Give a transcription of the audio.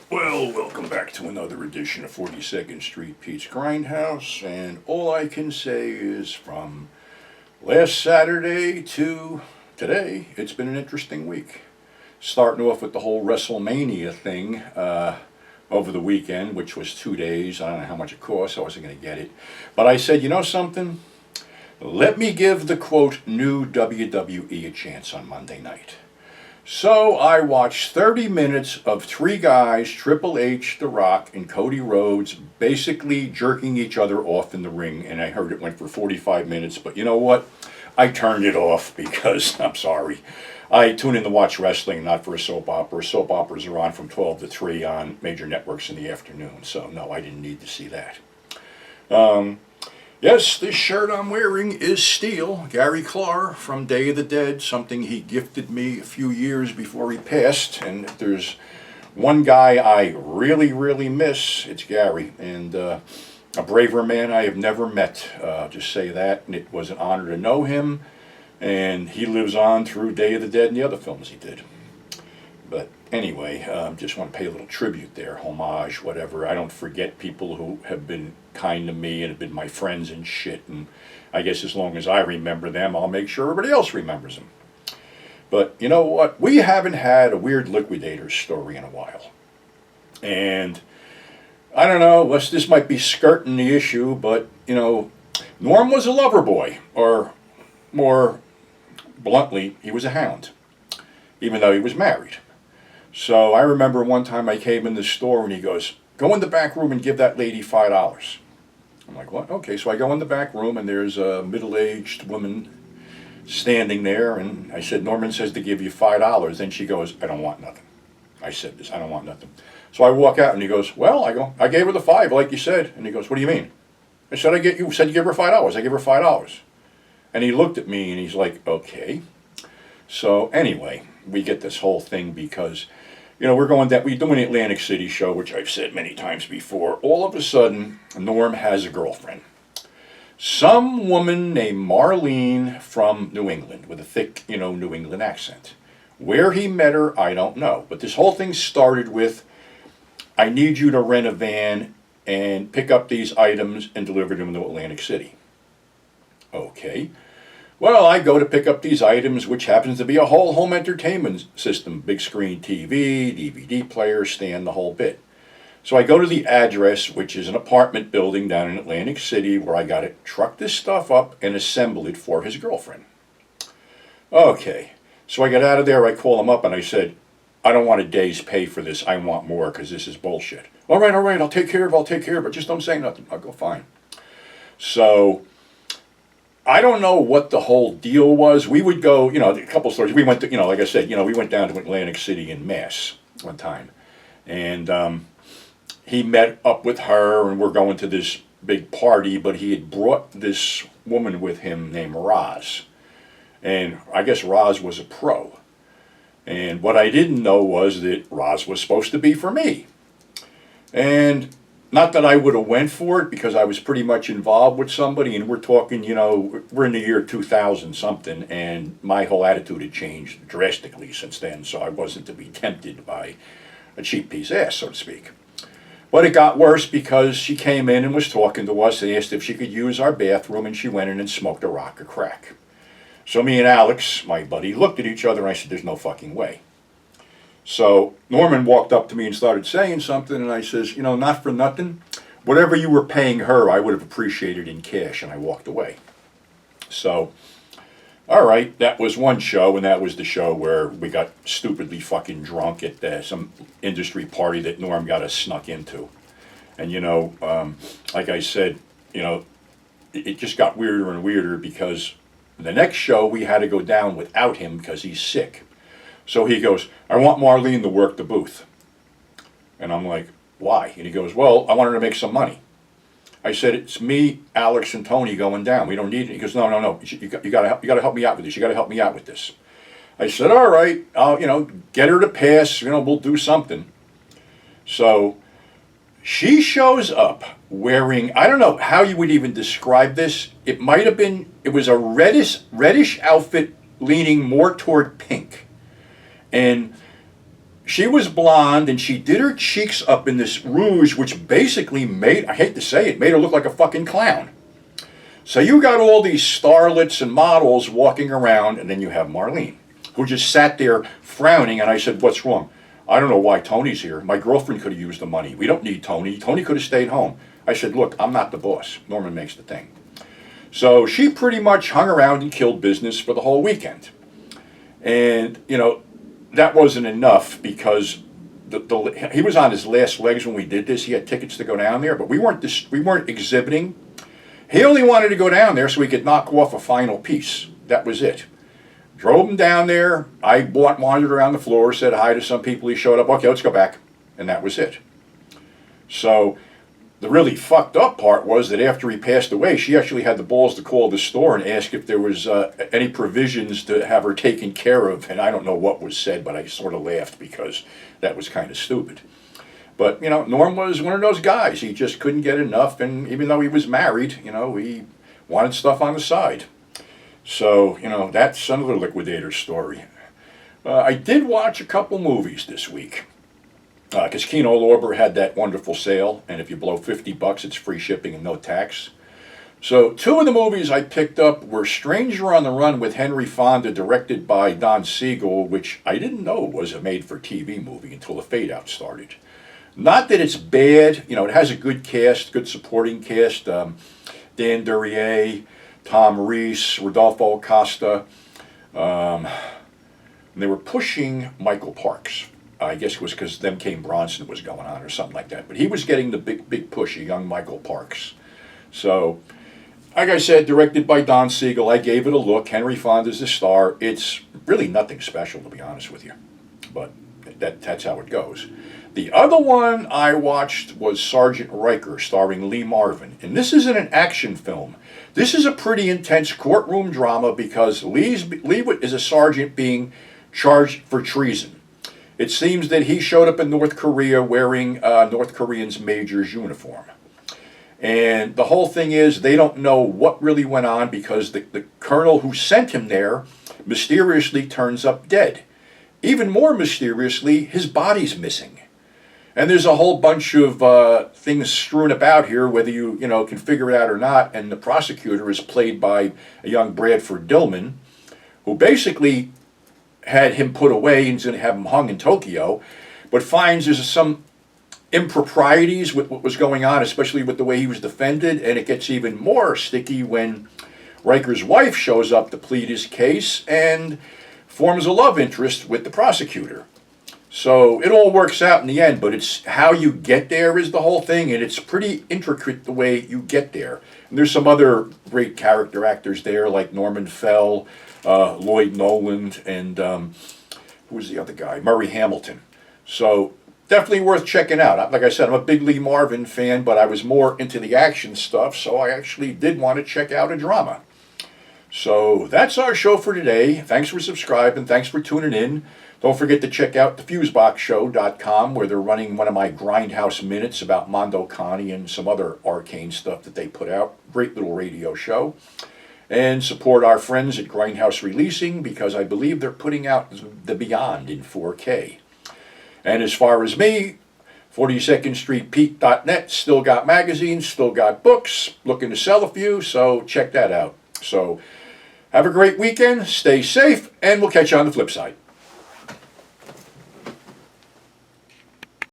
Well, welcome back to another edition of 42nd Street Pete's Grindhouse, and all I can say is from last Saturday to today, it's been an interesting week. Starting off with the whole Wrestlemania thing over the weekend, which was 2 days. I don't know how much it cost, I wasn't going to get it. But I said, you know something? Let me give the, quote, new WWE a chance on Monday night. So I watched 30 minutes of three guys, Triple H, The Rock, and Cody Rhodes, basically jerking each other off in the ring, and I heard it went for 45 minutes, but you know what? I turned it off because, I'm sorry, I tune in to watch wrestling, not for a soap opera. Soap operas are on from 12 to 3 on major networks in the afternoon, so no, I didn't need to see that. Yes, this shirt I'm wearing is steel. Gary Clark from Day of the Dead, something he gifted me a few years before he passed. And if there's one guy I really, really miss, it's Gary. And a braver man I have never met. Just say that. And it was an honor to know him. And he lives on through Day of the Dead and the other films he did. But anyway, just want to pay a little tribute there, homage, whatever. I don't forget people who have been kind to me and have been my friends and shit. And I guess as long as I remember them, I'll make sure everybody else remembers them. But you know what? We haven't had a weird Liquidator story in a while. And I don't know, this might be skirting the issue, but, you know, Norm was a lover boy. Or more bluntly, he was a hound, even though he was married. So I remember one time I came in the store and he goes, go in the back room and give that lady $5. I'm like, what? Okay, so I go in the back room and there's a middle-aged woman standing there, and I said, Norman says to give you $5. Then she goes, I don't want nothing. I said this, I don't want nothing. So I walk out and he goes, well, I gave her the 5 like you said. And he goes, what do you mean? I said, you said you give her $5. I give her $5. And he looked at me and he's like, okay. So anyway, we get this whole thing because, you know, we're doing the Atlantic City show, which I've said many times before. All of a sudden, Norm has a girlfriend. Some woman named Marlene from New England with a thick, New England accent. Where he met her, I don't know. But this whole thing started with, I need you to rent a van and pick up these items and deliver them to Atlantic City. Okay. Well, I go to pick up these items, which happens to be a whole home entertainment system. Big screen TV, DVD player, stand, the whole bit. So I go to the address, which is an apartment building down in Atlantic City, where I got to truck this stuff up and assemble it for his girlfriend. Okay. So I got out of there, I call him up, and I said, I don't want a day's pay for this. I want more, because this is bullshit. All right, I'll take care of it. Just don't say nothing. I'll go fine. So I don't know what the whole deal was. We would go, a couple stories. We went to, like I said, we went down to Atlantic City in Mass one time. And he met up with her, and we're going to this big party, but he had brought this woman with him named Roz. And I guess Roz was a pro. And what I didn't know was that Roz was supposed to be for me. And not that I would have went for it, because I was pretty much involved with somebody, and we're talking, we're in the year 2000 something, and my whole attitude had changed drastically since then, so I wasn't to be tempted by a cheap piece of ass, so to speak. But it got worse because she came in and was talking to us and asked if she could use our bathroom, and she went in and smoked a rock of crack. So me and Alex, my buddy, looked at each other, and I said, there's no fucking way. So Norman walked up to me and started saying something, and I says, not for nothing, whatever you were paying her, I would have appreciated in cash, and I walked away. So, all right, that was one show, and that was the show where we got stupidly fucking drunk at some industry party that Norm got us snuck into. And, like I said, it just got weirder and weirder, because the next show we had to go down without him because he's sick. So he goes, I want Marlene to work the booth. And I'm like, why? And he goes, well, I want her to make some money. I said, it's me, Alex, and Tony going down. We don't need it. He goes, no. You got to help me out with this. You got to help me out with this. I said, all right, I'll, get her to pass. We'll do something. So she shows up wearing, I don't know how you would even describe this. It was a reddish outfit leaning more toward pink. And she was blonde, and she did her cheeks up in this rouge, which basically made, I hate to say it, made her look like a fucking clown. So you got all these starlets and models walking around, and then you have Marlene, who just sat there frowning, and I said, what's wrong? I don't know why Tony's here. My girlfriend could have used the money. We don't need Tony. Tony could have stayed home. I said, look, I'm not the boss. Norman makes the thing. So she pretty much hung around and killed business for the whole weekend. And, you know, that wasn't enough because he was on his last legs when we did this. He had tickets to go down there, but we weren't exhibiting. He only wanted to go down there so he could knock off a final piece. That was it. Drove him down there. I wandered around the floor, said hi to some people. He showed up. Okay, let's go back. And that was it. So the really fucked up part was that after he passed away, she actually had the balls to call the store and ask if there was any provisions to have her taken care of. And I don't know what was said, but I sort of laughed because that was kind of stupid. But, you know, Norm was one of those guys. He just couldn't get enough. And even though he was married, you know, he wanted stuff on the side. So, you know, that's another Liquidator story. I did watch a couple movies this week. Because Kino Lorber had that wonderful sale, and if you blow $50, it's free shipping and no tax. So 2 of the movies I picked up were Stranger on the Run with Henry Fonda, directed by Don Siegel, which I didn't know was a made-for-TV movie until the fade-out started. Not that it's bad, you know, it has a good cast, good supporting cast. Dan Duryea, Tom Reese, Rodolfo Costa. And they were pushing Michael Parks. I guess it was because Them Came Bronson was going on or something like that. But he was getting the big push, a young Michael Parks. So, like I said, directed by Don Siegel, I gave it a look. Henry Fonda's the star. It's really nothing special, to be honest with you. But that's how it goes. The other one I watched was Sgt. Ryker, starring Lee Marvin. And this isn't an action film. This is a pretty intense courtroom drama because Lee is a sergeant being charged for treason. It seems that he showed up in North Korea wearing North Koreans' major's uniform. And the whole thing is they don't know what really went on because the colonel who sent him there mysteriously turns up dead. Even more mysteriously, his body's missing. And there's a whole bunch of things strewn about here, whether you can figure it out or not. And the prosecutor is played by a young Bradford Dillman, who basically had him put away and is going to have him hung in Tokyo, but finds there's some improprieties with what was going on, especially with the way he was defended, and it gets even more sticky when Riker's wife shows up to plead his case and forms a love interest with the prosecutor. So it all works out in the end, but it's how you get there is the whole thing, and it's pretty intricate the way you get there. And there's some other great character actors there, like Norman Fell, Lloyd Noland, and who was the other guy? Murray Hamilton. So definitely worth checking out. Like I said, I'm a big Lee Marvin fan, but I was more into the action stuff, so I actually did want to check out a drama. So that's our show for today. Thanks for subscribing. Thanks for tuning in. Don't forget to check out thefuseboxshow.com, where they're running one of my Grindhouse Minutes about Mondo Connie and some other arcane stuff that they put out. Great little radio show. And support our friends at Grindhouse Releasing, because I believe they're putting out The Beyond in 4K. And as far as me, 42nd Street Pete.net, still got magazines, still got books, looking to sell a few, so check that out. So have a great weekend, stay safe, and we'll catch you on the flip side.